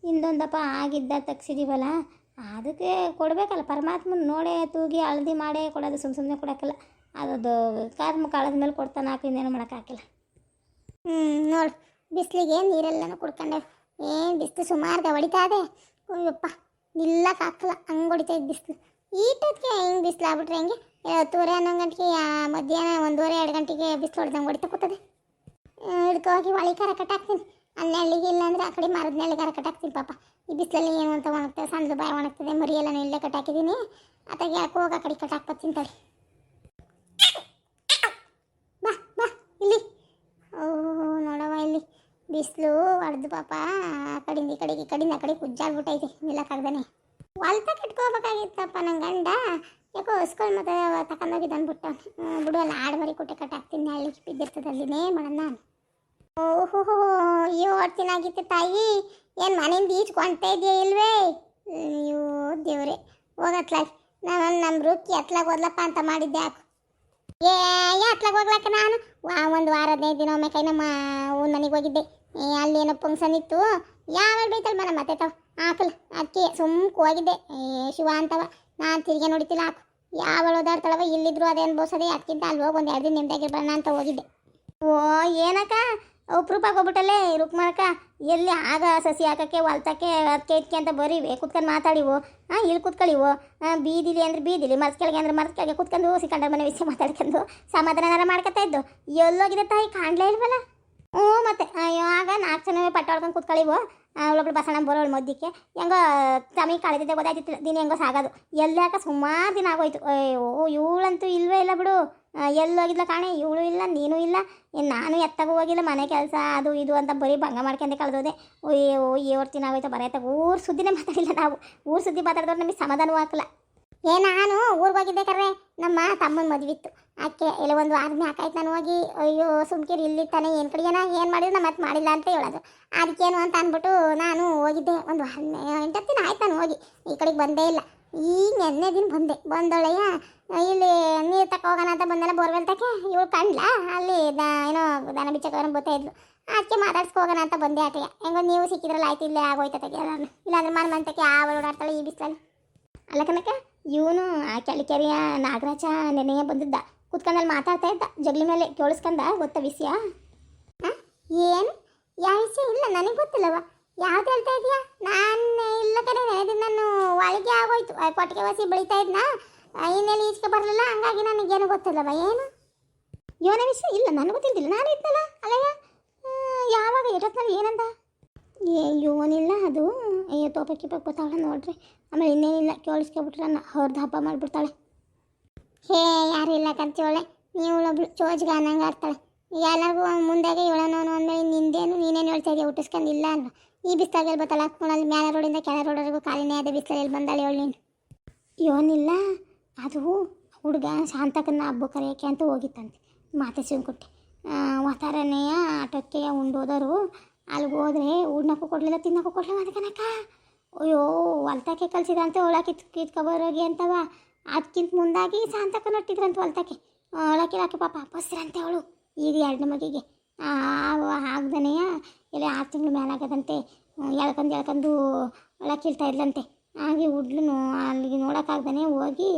ಇನ್ನೊಂದಪ್ಪ ಆಗಿದ್ದ ತಗ್ಸಿದೀವಲ್ಲ, ಅದಕ್ಕೆ ಕೊಡಬೇಕಲ್ಲ. ಪರಮಾತ್ಮನ ನೋಡೇ ತೂಗಿ ಹಳದಿ ಮಾಡೇ ಕೊಡೋದು, ಸುಮ್ಮನೆ ಕೊಡೋಕ್ಕಲ್ಲ. ಅದದು ಕರ್ಮ ಕಾಳದ ಮೇಲೆ ಕೊಡ್ತಾನೆ, ಹಾಕಿ ಇನ್ನೇನು ಮಾಡೋಕ್ಕಾಗಿಲ್ಲ. ನೋಡು, ಬಿಸಿಲಿಗೆ ನೀರೆಲ್ಲನೂ ಕುಡ್ಕೊಂಡೆ. ಏನು ಬಿಸಿಲು ಸುಮಾರು ಹೊಡಿತಾ ಇದೆ. ಅಯ್ಯಪ್ಪ, ನಿಲ್ಲಕ್ಕಾಗಲ್ಲ, ಹಂಗೆ ಹೊಡಿತಾ ಇದ್ದು ಬಿಸಿಲು. ಈಟಕ್ಕೆ ಹಿಂಗೆ ಬಿಸಿಲು ಆಗ್ಬಿಟ್ರೆ ಹೆಂಗೆ? 10:30 11 ಗಂಟೆಗೆ, ಮಧ್ಯಾಹ್ನ 1:30 2 ಗಂಟೆಗೆ ಬಿಸಿಲು ಹೊಡೆದಂಗೆ ಹೊಡಿತಾ ಕೂತದೆ. ಇದಕ್ಕೆ ಹೋಗಿ ಹೊಳಿ ಕರ ಕಟ್ಟಾಕ್ತೀನಿ. ಅಲ್ಲಿ ನೆಳ್ಳಿಗೆ ಇಲ್ಲ ಅಂದರೆ ಆ ಕಡೆ ಮರದ ನೆಳ್ಳಿ ಕರ ಕಟ್ಟಾಕ್ತೀನಿ. ಪಾಪ ಈ ಬಿಸಿಲಲ್ಲಿ ಏನು ಅಂತ ಒಣಗ್ತದೆ, ಸಣ್ಣದು ಬಾಯಿ ಒಣಗ್ತದೆ. ಮರಿ ಎಲ್ಲ ಇಲ್ಲೇ ಕಟ್ಟಾಕಿದ್ದೀನಿ. ಅತ್ತಾಗೆ ಯಾಕೆ ಹೋಗಿ ಆ ಕಡೆ ಕಟ್ಟಾಕ್ಬತ್ತೀನಿ ತಡಿ. ಬಾ ಬಾ ಇಲ್ಲಿ. ನೋಡವ, ಇಲ್ಲಿ ಬಿಸಿಲು ಹೊಡೆದು ಪಾಪ ಆ ಕಡೆಯಿಂದ ಈ ಕಡೆಯಿಂದ ಆ ಕಡೆ ಕುಜ್ಜಾಗ್ಬಿಟ್ಟೈತೆ, ನಿಲ್ಲಕ್ಕಾಗ್ದಾನೆ. ಹೊಲ್ತ ಕಟ್ಕೋಬೇಕಾಗಿತ್ತಪ್ಪ ನನ್ನ ಗಂಡ. ಯಾಕೋ ಹೊಸ್ಕೊಂಡು ಮತ್ತೆ ತಗೊಂಡೋಗಿದ್ದು ಅಂದ್ಬಿಟ್ಟು ಬಿಡು, ಅಲ್ಲಿ ಆಡು ಮರಿ ಕೊಟ್ಟೆ ಕಟ್ಟಾಕ್ತೀನಿ. ಹಳ್ಳಿಗೆ ಬಿದ್ದಿರ್ತದೆ, ಅಲ್ಲಿನೇ ಮಾಡೋಣ ನಾನು. ಓಹೋ, ಇವತ್ತಿನಾಗಿತ್ತು ತಾಯಿ. ಏನು ಮನೆಯಿಂದ ಈಚ್ಕೊಂತ ಇದೆಯಾ ಇಲ್ವೇ? ಅಯ್ಯೋ ದೇವ್ರೆ, ಹೋಗತ್ಲಾಗಿ ನಮ್ಮ ರುಕ್ಕಿ ಅತ್ಲಾಗ ಹೋದ್ಲಪ್ಪ ಅಂತ ಮಾಡಿದ್ದೆ. ಯಾಕೆ ಅತ್ಲಾಗ ಹೋಗ್ಲಕ್ಕ ನಾನು 1 ವಾರ 15 ದಿನ ಒಮ್ಮೆ ಕೈ ನಮ್ಮ ಊನ್ ಮನೆಗೆ ಹೋಗಿದ್ದೆ. ಅಲ್ಲಿ ಏನೋ ಫಂಕ್ಷನ್ ಇತ್ತು. ಯಾವಾಗ ಬೈತಲ್ ಮನ ಮತ್ತೆ ತಾವು ಹಾಕಲ್ಲ, ಅದಕ್ಕೆ ಸುಮ್ಕೆ ಹೋಗಿದ್ದೆ. ಶಿವ ಅಂತವ, ನಾನು ತಿರ್ಗಿ ನೋಡಿತಿಲ್ಲ. ಹಾಕು ಯಾವಳು ಓದಾಡ್ತಾಳವ, ಇಲ್ಲಿದ್ರು ಅದೇನು ಬೋಸದೆ. ಅದಕ್ಕಿಂತ ಅಲ್ಲಿ ಹೋಗಿ 1 2 ದಿನ ನಿಮ್ದಾಗಿರ್ಬರೋಣ ಅಂತ ಹೋಗಿದ್ದೆ. ಓ ಏನಕ್ಕ ಉಪ್ರೂಪಾಗಿ ಹೋಗ್ಬಿಟ್ಟಲ್ಲೇ ರುಕ್ಮಣಕ್ಕ, ಎಲ್ಲಿ ಆಗ ಸಸಿ ಹಾಕಕ್ಕೆ ಹೊಲ್ತಕ್ಕೆ ಅದಕ್ಕೆ ಇದಕ್ಕೆ ಅಂತ ಬರೀವೆ ಕುತ್ಕೊಂಡು ಮಾತಾಡಿವು. ಇಲ್ಲಿ ಕುತ್ಕೊಳ್ಳಿವು. ಬೀದಿಲಿ ಅಂದ್ರೆ ಬೀದಿಲಿ, ಮರದ ಕೆಳಗೆ ಅಂದ್ರೆ ಮರದ ಕೆಳಗೆ ಕುತ್ಕೊಂಡು ಸಿಕ್ಕಂಡ್ರ ಮನೆ ವಿಷಯ ಮಾತಾಡ್ಕೊಂಡು ಸಮಾಧಾನ ಮಾಡ್ಕೊತಾ ಇದ್ದು. ಎಲ್ಲೋಗಿದೆ ತಾಯಿ, ಕಾಣಲೇ ಇಲ್ವಲ್ಲ. ಮತ್ತೆ ಅಯ್ಯೋ, ಆಗ 4 ಜನ ಪಟ್ಟ ಹೊಡ್ಕೊಂಡು ಕುತ್ಕೊಳ್ಳಿವು. ಅವಳೊಬ್ಳು ಬಸಣ್ಣ ಬರೋಳು ಮಧ್ಯಕ್ಕೆ. ಹೆಂಗೋ ತಮಗೆ ಕಳೆದಿದ್ದೆ ಗೊತ್ತಾಯ್ತಿತ್ತು ದಿನ ಹೆಂಗೋ ಸಾಗೋದು. ಎಲ್ಲಾಕ ಸುಮಾರು ದಿನ ಆಗೋಯ್ತು. ಅಯ್ಯೋ, ಇವಳಂತೂ ಇಲ್ವೇ ಇಲ್ಲ ಬಿಡು. ಎಲ್ಲೋಗಿದ್ಲ ಕಾಣೆ, ಇವಳು ಇಲ್ಲ, ನೀನು ಇಲ್ಲ. ನಾನು ಎತ್ತಾಗೂ ಹೋಗಿಲ್ಲ, ಮನೆ ಕೆಲಸ ಅದು ಇದು ಅಂತ ಬರೀ ಭಂಗ ಮಾಡ್ಕೊಂಡೆ ಕಳೆದೋದೆ. ಅಯ್ಯೋ, 7 ದಿನ ಆಗೋಯ್ತು. ಬರೈತಾಗ ಊರು ಸುದ್ದಿನೇ ಮಾತಾಡಿಲ್ಲ ನಾವು. ಊರು ಸುದ್ದಿ ಮಾತಾಡಿದವ್ರು ನಮಗೆ ಸಮಾಧಾನವೂ ಹಾಕಲ್ಲ. ನಾನು ಊರಿಗೆ ಹೋಗಿದ್ದೆ ಕರ್ರೆ, ನಮ್ಮ ತಮ್ಮನ ಮದುವೆ ಇತ್ತು. ಅದಕ್ಕೆ ಎಲ್ಲ 1 ವಾರದ ಮ್ಯಾಕಾಯ್ತು ನಾನು ಹೋಗಿ. ಅಯ್ಯೋ ಸುಮ್ಕಿರಿ, ಇಲ್ಲಿ ತಾನೆ ಏನು ಕಡೆಯೇನ ಏನು ಮಾಡಿದ್ರು ನಾ ಮತ್ತೆ ಮಾಡಿಲ್ಲ ಅಂತ ಹೇಳೋದು. ಅದಕ್ಕೇನು ಅಂತ ಅಂದ್ಬಿಟ್ಟು ನಾನು ಹೋಗಿದ್ದೆ. 1 8 ದಿನ ಆಯ್ತು ನಾನು ಹೋಗಿ. ಈ ಕಡೆಗೆ ಬಂದೇ ಇಲ್ಲ. ಈಗ 2ನೇ ದಿನ ಬಂದೊಳೆಯ ಇಲ್ಲಿ ನೀರು ತಕ್ಕ ಹೋಗೋಣ ಅಂತ ಬಂದೆಲ್ಲ ಬೋರ್ವೆಲ್ ತಕ್ಕೆ. ಇವಳು ಕಂಡ್ಲ ಅಲ್ಲಿ ಏನೋ ದನ ಬಿಚ್ಚಕ್ಕೆ ಬರ್ತಾ ಇದ್ಲು. ಅದಕ್ಕೆ ಮಾತಾಡ್ಸ್ಕೊ ಹೋಗೋಣ ಅಂತ ಬಂದೆ. ಆಟೆಗೆ ಹೆಂಗೋ ನೀವು ಸಿಕ್ಕಿದ್ರಲ್ಲ, ಆಯ್ತು ಇಲ್ಲೇ ಆಗೋಯ್ತಕ್ಕೆ ಎಲ್ಲರೂ. ಇಲ್ಲಾಂದ್ರೆ ಮಂತಕ್ಕೆ ಅವಳು ಓಡಾಡ್ತಾಳೆ ಈ ಬಿಸಿಲಲ್ಲಿ. ಅಲ್ಲ ಕನಕ, ಇವನು ಆ ಕೆಳಿಕೆರೆಯ ನಾಗರಾಜ ನೆನೆಯ ಬಂದಿದ್ದ. ಕುತ್ಕೊಂಡಲ್ಲಿ ಮಾತಾಡ್ತಾ ಇದ್ದ ಜಗ್ಲಿ ಮೇಲೆ. ಕೇಳಿಸ್ಕೊಂಡ ಗೊತ್ತಾ ವಿಷಯ? ಏನು ಯಾವ ವಿಷಯ? ಇಲ್ಲ, ನನಗೆ ಗೊತ್ತಿಲ್ಲವ. ಯಾವ್ದು ಹೇಳ್ತಾ ಇದೆಯಾ? ನಾನು ಇಲ್ಲ ಕಡೆ ನೆನೆದಿದ್ದು. ನಾನು ಒಳಗೆ ಆಗೋಯ್ತು, ಕೊಟ್ಟಿಗೆ ವಸಿ ಬೆಳೀತಾ ಇದ್ನ. ಇನ್ನೆಲ್ಲಿ ಈಚೆಗೆ ಬರಲಿಲ್ಲ, ಹಂಗಾಗಿ ನನಗೇನು ಗೊತ್ತಿಲ್ಲವ. ಏನು ಯೋನ ವಿಷಯ? ಇಲ್ಲ, ನನಗೂ ತಿಂತಿಲ್ಲ. ನಾನು ಇದ್ನಲ್ಲ ಅಲ್ಲಯ್ಯ. ಯಾವಾಗ ಇರತ್ನಲ್ಲಿ ಏನಂದ? ಇವನಿಲ್ಲ ಅದು. ಅಯ್ಯೋ, ತೋಪಕ್ಕೆ ಬರ್ತಾಳೆ ನೋಡ್ರಿ. ಆಮೇಲೆ ಇನ್ನೇನಿಲ್ಲ, ಕೇಳಿಸ್ಕೊಬಿಟ್ರೆ ಅವ್ರದ್ದು ಹಬ್ಬ ಮಾಡಿಬಿಡ್ತಾಳೆ. ಯಾರು ಇಲ್ಲ ಖರ್ಚೋಳೆ, ನೀವಳೊಬ್ಳು ಚೋಜ್ಗ ಅನ್ನಂಗೆ ಆಡ್ತಾಳೆ. ಎಲ್ಲರಿಗೂ ಮುಂದಾಗೆ ಇವಳನ್ನೋನು ಅಂದಮೇಲೆ ನಿಂದೇನು ನೀನೇನು ಹೇಳ್ತಾ ಇದೆಯಾ? ಹುಟ್ಟಿಸ್ಕೊಂಡಿಲ್ಲ ಅಲ್ವ? ಈ ಬಿಸ್ಲಾಗೆಲ್ಲಿ ಬತ್ತಲ್ಲ ಹಾಕ್ಕೊಂಡಲ್ಲಿ ಮೇಲೆ ರೋಡಿಂದ ಕೆಳ ರೋಡ್ವರೆಗೂ ಕಾಲಿನೇ ಅದೇ ಬಿಸ್ಲಲ್ಲಿ ಬಂದಾಳೆ ಹೇಳಿ ನೀನು. ಇವನಿಲ್ಲ ಅದು ಹುಡುಗ ಶಾಂತಕನ್ನ ಹಬ್ಬ ಕರೆಯೋಕ್ಕೆ ಅಂತ ಹೋಗಿತ್ತಂತೆ. ಮಾತೆ ಶಿವನ್ಕೊಟ್ಟೆ ವಾತಾರನೆಯ ಆಟೋಕ್ಕೆ ಉಂಡೋದರು. ಅಲ್ಲಿಗೆ ಹೋದ್ರೆ ಉಣ್ಣಕ್ಕೂ ಕೊಡಲಿಲ್ಲ, ತಿನ್ನಕ್ಕೂ ಕೊಡಲಿಲ್ಲ. ಅದಕ್ಕನಕ ಅಯ್ಯೋ, ಹೊಲ್ತಕ್ಕೆ ಕಲಿಸಿದಂತೆ ಒಳ ಕಿತ್ಕೊಬರೋಗಿ ಅಂತವ. ಅದಕ್ಕಿಂತ ಮುಂದಾಗಿ ಶಾಂತಕನ ಹೊಟ್ಟಿದ್ರಂತೆ ಹೊಲ್ತಕ್ಕೆ. ಒಳಕಿರಾಕಿ ಪಾಪ ಬಸ್ರಂತೆ ಅವಳು. ಈಗ 2ನೇ ಮಗಿಗೆ ಆಗ್ದನೆಯ ಎಲ್ಲ 6 ತಿಂಗಳು ಮೇಲಾಗದಂತೆ. ಎಳ್ಕೊಂಡು ಒಳ ಕೀಳ್ತಾ ಇದ್ಲಂತೆ. ಹಾಗೆ ಹುಡ್ಲು ಅಲ್ಲಿಗೆ ನೋಡೋಕ್ಕಾಗ್ದಾನೆ ಹೋಗಿ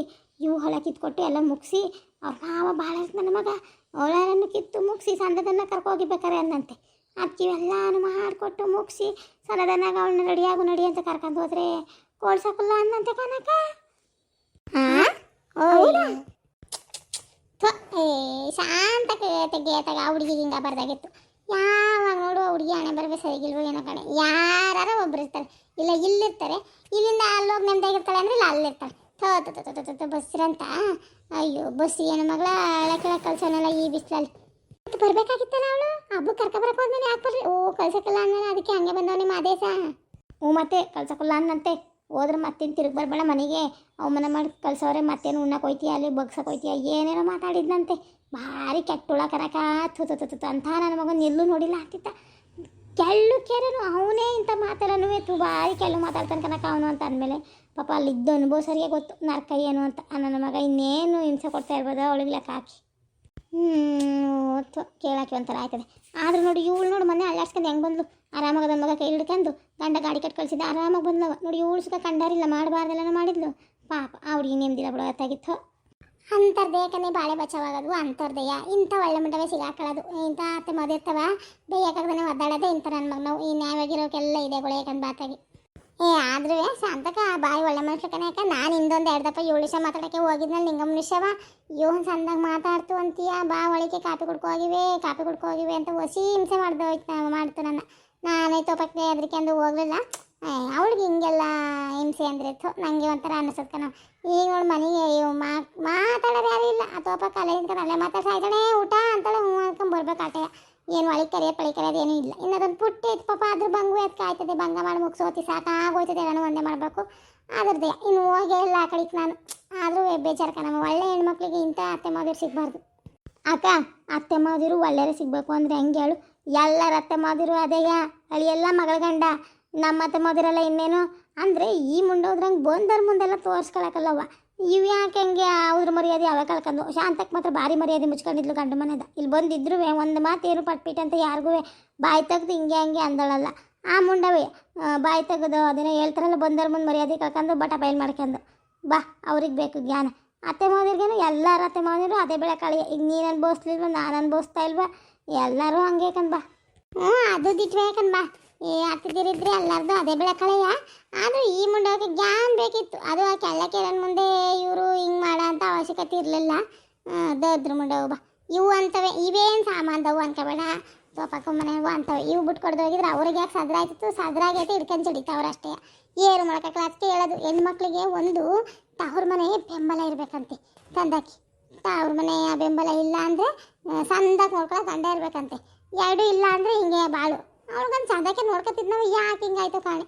ಇವು ಹೊಳ ಕಿತ್ಕೊಟ್ಟು ಎಲ್ಲ ಮುಗಿಸಿ ಅವ್ರ ಮಾವ ಭಾಳ ನನ್ನ ಮಗ ಅವಳನ್ನು ಕಿತ್ತು ಮುಗಿಸಿ ಸಂದದನ್ನ ಕರ್ಕೋಗಿಬೇಕಾರೆ ಅಂದಂತೆ. ಅದಕ್ಕೆ ಇವೆಲ್ಲಾನು ಮಾಡಿಕೊಟ್ಟು ಮುಗಿಸಿ ಸನದನ್ನಾಗ ಅವಳನ್ನ ರೆಡಿಯಾಗು ನಡಿ ಅಂತ ಕರ್ಕೊಂಡು ಹೋದ್ರೆ ಕೋಳ್ಸಕ್ಕಲ್ಲ ಅಂದಂತೆ ಕನಕ. ಶಾಂತಕ್ಕೆ ತೆಗಿಯತ್ತಾಗ ಆ ಹುಡುಗಿಗೆ ಹಿಂಗೆ ಬರ್ದಾಗಿತ್ತು. ಯಾವಾಗ ನೋಡು ಹುಡುಗಿ ಹಣೆ ಬರಬೇಕು ಸರಿಗಿಲ್ವೋ ಏನೋ ಕಣೆ. ಯಾರು ಒಬ್ರು ಇರ್ತಾರೆ, ಇಲ್ಲ ಇಲ್ಲಿರ್ತಾರೆ. ಇಲ್ಲಿಂದ ಅಲ್ಲೋಗಿ ನೆಮ್ಮದಿಯಾಗಿರ್ತಾಳೆ ಅಂದರೆ ಇಲ್ಲ ಅಲ್ಲಿರ್ತಾಳೆ. ಬಸ್ಸಿರಂತ. ಅಯ್ಯೋ, ಬಸ್ಸಿಗೆ ಏನು ಮಗಳ ಕೆಳಗೆ ಕಳ್ಸೋನಲ್ಲ ಈ ಬಿಸಿಲಲ್ಲಿ. ಮತ್ತೆ ಬರಬೇಕಾಗಿತ್ತಲ್ಲ ಅವಳು. ಹಬ್ಬಕ್ಕೆ ಕರ್ಕೊಬರಕ್ಕೆ ಹೋದ್ಮೇಲೆ ಯಾಕೆ ಬರ್ರಿ? ಕಳ್ಸಕ್ಕಲ್ಲ ಅನ್ನಲ್ಲ, ಅದಕ್ಕೆ ಹಂಗೆ ಬಂದವ ನಿಮ್ಮ ಆದೇಶ. ಮತ್ತೆ ಕಳ್ಸಕ್ಕಲ್ಲ ಅನ್ನಂತೆ. ಹೋದ್ರೆ ಮತ್ತೇನು ತಿರುಗಿ ಬರ್ಬೇಡ ಮನೆಗೆ, ಅವಮಾನ ಮಾಡಿ ಕಳ್ಸೋರೆ. ಮತ್ತೇನು ಉಣ್ಣಕ್ಕೆ ಹೋಯ್ತೀಯ, ಅಲ್ಲಿ ಬಗ್ಸಕ್ಕೆ ಹೋಯ್ತೀಯ, ಏನೇನೋ ಮಾತಾಡಿದ್ನಂತೆ. ಭಾರಿ ಕೆಟ್ಟುಳ ಕನಕ. ತುತು ಅಂತ ನನ್ನ ಮಗನ ಎಲ್ಲೂ ನೋಡಿಲ್ಲ ಅಂತಿದ್ದ. ಕೆಲ್ಲು ಕೆರೆನು ಅವನೇ ಇಂಥ ಮಾತೆಲ್ಲನೂ ಬಾರಿ ಕೆಲ್ಲು ಮಾತಾಡ್ತಾನೆ ಕನಕ ಅವನು ಅಂತ ಅಂದಮೇಲೆ ಪಾಪ ಅಲ್ಲಿದ್ದು ಅನುಭವ ಸರಿಯಾಗಿ ಗೊತ್ತು ನರ್ಕ ಏನು ಅಂತ ನನ್ನ ಮಗ ಇನ್ನೇನು ಹಿಂಸೆ ಕೊಡ್ತಾ ಇರ್ಬೋದು ಅವಳಿಗೆ ಲೆಕ್ಕ ಹಾಕಿ ಕೇಳಾಕಿ ಒಂಥರ ಆಯ್ತದೆ. ಆದ್ರೂ ನೋಡಿ ಇವಳು ನೋಡಿ ಮೊನ್ನೆ ಅಲ್ಲಾಡ್ಸ್ಕೊಂಡು ಹೆಂಗೆ ಬಂದ್ಲು ಆರಾಮಾಗ ನನ್ನ ಮಗ ಕೈ ಹಿಡ್ಕೊಂಡು ಗಂಡ ಗಾಡಿ ಕಟ್ ಕಳಿಸಿದ್ದೆ ಆರಾಮಾಗಿ ಬಂದವ ನೋಡಿ. ಇವಳು ಸುಖ ಕಂಡಾರಿಲ್ಲ ಮಾಡಬಾರ್ದೆಲ್ಲ ಮಾಡಿದ್ಲು ಪಾಪ ಅವ್ರಿಗೆ ನೇಮ್ದಿಲ್ಲ ಬಿಡೋ ಗೊತ್ತಾಗಿತ್ತು. ಅಂತರ್ದೇಯಕನೇ ಬಾಳೆ ಬಚಾವಾಗೋದು ಅಂತರ್ದೇಯ ಇಂಥ ಒಳ್ಳೆ ಮುಂಡವೇ ಸಿಗಾಕೊಳ್ಳೋದು ಇಂಥ ಅತ್ತೆ ಮದಿರ್ತವ ಬೇಯಕಾಗ್ದೇ ಒದ್ದಾಡೋದೇ ಇಂಥ ನನ್ನ ಮಗ ನಾವು ಈ ನ್ಯಾಯವಾಗಿರೋಕೆಲ್ಲ ಇದೆ ಯಾಕಂದು ಬಾತಾಗಿ ಆದ್ರೂ ಶಾಂತಕ ಬಾಯಿ ಒಳ್ಳೆ ಮನುಷ್ಯ ಕನೆಯಕ ನಾನು ಹಿಂದೊಂದು 2 ದಪ್ಪ 7 ನಿಮಿಷ ಮಾತಾಡೋಕ್ಕೆ ಹೋಗಿದ್ನಲ್ಲಿ ನಿಂಗ ಮನುಷ್ಯವ ಇವನು ಸಂದಾಗ ಮಾತಾಡ್ತು ಅಂತೀಯ ಬಾ ಒಳಗೆ ಕಾಪಿ ಕುಡ್ಕೊ ಹೋಗಿವೆ ಅಂತ ಹೊಸಿ ಹಿಂಸೆ ಮಾಡ್ತು ನಾನೇ ತೋಪಕ್ಕೆ ಹೆದರಿಕೆಂದು ಹೋಗ್ಲಿಲ್ಲ. ಅವಳಿಗೆ ಹಿಂಗೆಲ್ಲ ಹಿಂಸೆ ಅಂದ್ರೆ ನನಗೆ ಒಂಥರ ಅನ್ನಿಸೋದ್ಕ ನಾವು ಈಗ ನೋಡಿ ಮನೆಗೆ ಮಾತಾಡೋದು ಯಾರು ಇಲ್ಲ ಆ ತೋಪ ಕಾಲೇ ಅಲ್ಲೇ ಮಾತಾಡ್ಸಾಯ್ತಾಳೆ ಊಟ ಅಂತಾಳೆ ಹ್ಞೂ ಅಂದ್ಕೊಂಡು ಬರ್ಬೇಕಾಟೆ ಏನು ಒಳಗೆ ಕರೆಯೋದು ಏನೂ ಇಲ್ಲ. ಇನ್ನದೊಂದು ಪುಟ್ಟ ಐತೆ ಪಾಪ ಅದ್ರ ಬಂಗು ಎತ್ಕ ಆಯ್ತದೆ ಭಂಗ ಮಾಡಿ ಮುಗಿಸೋತಿ ಸಾಕಾಗೋಯ್ತದೆ ನಾನು ಒಂದೇ ಮಾಡಬೇಕು ಅದ್ರದ್ದೇ ಇನ್ನು ಹೋಗೇ ಇಲ್ಲ ಆ ಕಡೆಗೆ ನಾನು. ಆದರೂ ಬೇಜಾರಕ್ಕ ನಮ್ಮ ಒಳ್ಳೆ ಹೆಣ್ಮಕ್ಳಿಗೆ ಇಂಥ ಅತ್ತೆ ಮಾದಿರು ಸಿಗಬಾರ್ದು ಅಕ್ಕ. ಅತ್ತೆ ಮಾದಿರು ಒಳ್ಳೆಯರೇ ಸಿಗಬೇಕು ಅಂದರೆ ಹೆಂಗೆ ಹೇಳು, ಎಲ್ಲರ ಅತ್ತೆ ಮಾದಿರು ಅದೇಗ ಅಳಿಯೆಲ್ಲ ಮಗಳ ಗಂಡ ನಮ್ಮ ಅತ್ತೆ ಮಾದಿರಲ್ಲ ಇನ್ನೇನು ಅಂದರೆ ಈ ಮುಂಡೋದ್ರಂಗೆ ಬಂದರ ಮುಂದೆಲ್ಲ ತೋರಿಸ್ಕೊಳಕಲ್ಲವ ಇವು ಯಾಕೆ ಹೆಂಗೆ ಅವ್ರ ಮರ್ಯಾದೆ ಅವೇ ಕಳ್ಕೊಂಡು. ಶಾಂತಕ್ಕೆ ಮಾತ್ರ ಭಾರಿ ಮರ್ಯಾದೆ ಮುಚ್ಕೊಂಡಿದ್ಲು ಗಂಡು ಮನೆದ. ಇಲ್ಲಿ ಬಂದಿದ್ರು ಒಂದು ಮಾತು ಏನು ಪಟ್ಬಿಟ್ಟು ಅಂತ ಯಾರಿಗೂ ಬಾಯಿ ತೆಗ್ದು ಹಿಂಗೆ ಅಂದಳಲ್ಲ. ಆ ಮುಂಡವೇ ಬಾಯಿ ತೆಗೆದು ಅದನ್ನೇ ಹೇಳ್ತಾರಲ್ಲ ಬಂದರ ಮುಂದೆ ಮರ್ಯಾದೆ ಕಳ್ಕೊಂಡು ಬಟ ಬಯಲು ಮಾಡ್ಕೊಂಡು ಬಾ ಅವ್ರಿಗೆ ಬೇಕು ಜ್ಞಾನ. ಅತ್ತೆ ಮಾದಿರ್ಗೇನು ಎಲ್ಲರ ಅತ್ತೆ ಮಾದಿರು ಅದೇ ಬೆಳೆ ಕಳಿಯ. ಈಗ ನೀನು ಅನ್ಭವಿಸ್ಲಿಲ್ವ ನಾನು ಅನ್ಭವಿಸ್ತಾ ಇಲ್ವಾ ಎಲ್ಲರೂ ಹಂಗೆ ಬಾ. ಅದು ದಿಟ್ವೆ ಬಾ ಹತ್ತಿದಿರಿದ್ರೆ ಎಲ್ಲರದು ಅದೇ ಬೆಳೆ ಕಳೆಯ. ಆದರೂ ಈ ಮುಂಡೋಕೆ ಜ್ಞಾನ ಬೇಕಿತ್ತು. ಅದು ಆ ಕೆಳಕೆರನ್ ಮುಂದೆ ಇವರು ಹಿಂಗೆ ಮಾಡೋ ಅಂತ ಅವಶ್ಯಕತೆ ಇರಲಿಲ್ಲ. ದದ್ರ ಮುಂಡವು ಬಾ ಇವು ಅಂತವೆ ಇವೇನು ಸಾಮಾನ್ದವು ಅನ್ಕೋಬೇಡ ತೋಪಕ್ಕೂ ಮನೆಗೂ ಅಂತವೆ. ಇವು ಬಿಟ್ಕೊಡ್ದು ಹೋಗಿದ್ರೆ ಅವ್ರಿಗೆ ಯಾಕೆ ಸದ್ರಾಗೈತೆ ಹಿಡ್ಕೊಂಡು ಚಡಿತಾವ್ರು ಅಷ್ಟೇ. ಏರು ಮೊಳಕಕ್ಕೆ ಅದಕ್ಕೆ ಹೇಳೋದು ಹೆಣ್ಮಕ್ಳಿಗೆ ಒಂದು ತವ್ರ ಮನೆ ಬೆಂಬಲ ಇರಬೇಕಂತೆ ತಂದಾಕಿ. ತವ್ರ ಮನೆಯ ಬೆಂಬಲ ಇಲ್ಲ ಅಂದರೆ ಸಂದಾಗಿ ನೋಡ್ಕೊಳ್ಳೋ ಗಂಡ ಇರಬೇಕಂತೆ. ಎರಡೂ ಇಲ್ಲ ಅಂದರೆ ಹಿಂಗೆ ಬಾಳು. ಅವ್ಳಿಗಂದು ಚಂದಕ್ಕೆ ನೋಡ್ಕೊತಿದ್ ನಾವು ಯಾಕೆ ಹಿಂಗಾಯ್ತು ಕಾಣೆ.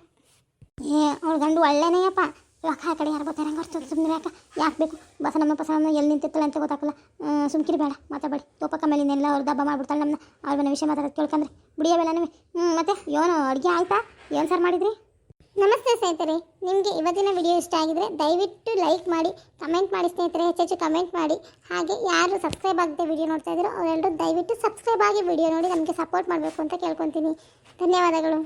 ಅವ್ಳ ಗಂಡು ಒಳ್ಳೆನೇಯಪ್ಪ. ಇವಾಗ ಆ ಕಡೆ ಯಾರು ಗೊತ್ತಾರ ಹಂಗೆ ಅಷ್ಟು ಸುಮ್ಮನೆ ಯಾಕೆ ಬೇಕು ಬಸನಮ್ಮ ಎಲ್ಲಿ ನಿಂತಿತ್ತಲ್ಲ ಅಂತ ಗೊತ್ತಾಗಲ್ಲ. ಸುಮ್ಕಿರಿ ಬೇಡ ಮಾತಾಡಿ ತೋಪಕ್ಕ ಮೇಲೆ ಇನ್ನೆಲ್ಲ ಅವ್ರು ದಬ್ಬ ಮಾಡ್ಬಿಡ್ತಾಳೆ ನಮ್ಮನ್ನ. ಅವ್ರ ಮನೆ ವಿಷಯ ಮಾತಾಡೋದು ಕೇಳ್ಕೊಂಡ್ರೆ ಬಿಡಿಯವೆಲ್ಲ ನೀವು ಮತ್ತೆ ಏನು ಅಡುಗೆ ಆಯ್ತಾ ಏನು ಸರ್ ಮಾಡಿದ್ರಿ? ನಮಸ್ತೆ ಸ್ನೇಹಿತರೆ, ನಿಮಗೆ ಇವತ್ತಿನ ವಿಡಿಯೋ ಇಷ್ಟ ಆಗಿದ್ರೆ ದಯವಿಟ್ಟು ಲೈಕ್ ಮಾಡಿ ಕಮೆಂಟ್ ಮಾಡಿ ಸ್ನೇಹಿತರೆ, ಹೆಚ್ಚೆಚ್ಚು ಕಮೆಂಟ್ ಮಾಡಿ. ಹಾಗೆ ಯಾರು ಸಬ್ಸ್ಕ್ರೈಬ್ ಆಗದೆ ವಿಡಿಯೋ ನೋಡ್ತಾ ಇದ್ದೀರೋ ಅವರೆಲ್ಲರೂ ದಯವಿಟ್ಟು ಸಬ್ಸ್ಕ್ರೈಬ್ ಆಗಿ ವಿಡಿಯೋ ನೋಡಿ ನಮಗೆ ಸಪೋರ್ಟ್ ಮಾಡಬೇಕು ಅಂತ ಕೇಳ್ಕೊತೀನಿ. ಧನ್ಯವಾದಗಳು.